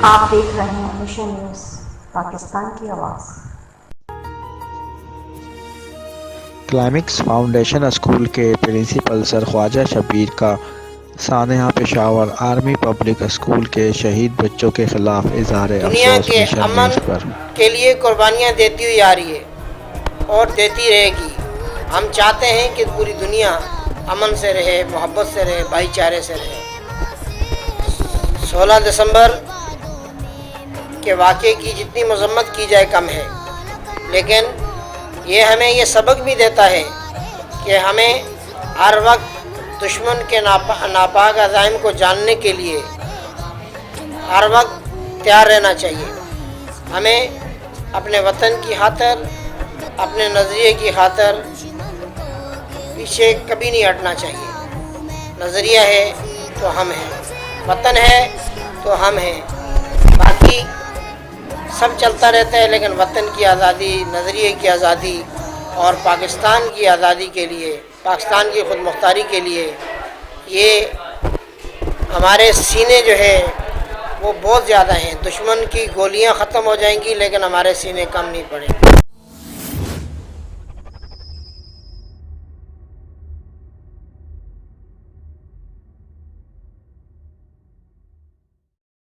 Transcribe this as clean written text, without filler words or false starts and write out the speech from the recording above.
आप देख रहे हैं मिशन न्यूज़, पाकिस्तान की आवाज़। क्लाइमेक्स फाउंडेशन स्कूल के प्रिंसिपल सर ख्वाजा शब्बीर का सानहा पेशावर आर्मी पब्लिक स्कूल के शहीद बच्चों के खिलाफ इजहार दुनिया अफसोस के मिशन अमन न्यूज़ पर। के लिए कुर्बानियाँ देती हुई आ रही है और देती रहेगी। हम चाहते हैं कि पूरी दुनिया अमन से रहे, मोहब्बत से रहे, भाईचारे से रहे। 16 दिसंबर के वाक़े की जितनी मजम्मत की जाए कम है, लेकिन ये हमें ये सबक भी देता है कि हमें हर वक्त दुश्मन के नापाक अज़ाइम को जानने के लिए हर वक्त तैयार रहना चाहिए। हमें अपने वतन की खातिर, अपने नज़रिए की खातिर पीछे कभी नहीं हटना चाहिए। नज़रिया है तो हम हैं, वतन है तो हम हैं। बाकी सब चलता रहता है, लेकिन वतन की आज़ादी, नज़रिए की आज़ादी और पाकिस्तान की आज़ादी के लिए, पाकिस्तान की खुद मुख्तारी के लिए ये हमारे सीने जो है वो बहुत ज़्यादा हैं। दुश्मन की गोलियां ख़त्म हो जाएंगी, लेकिन हमारे सीने कम नहीं पड़ेंगे।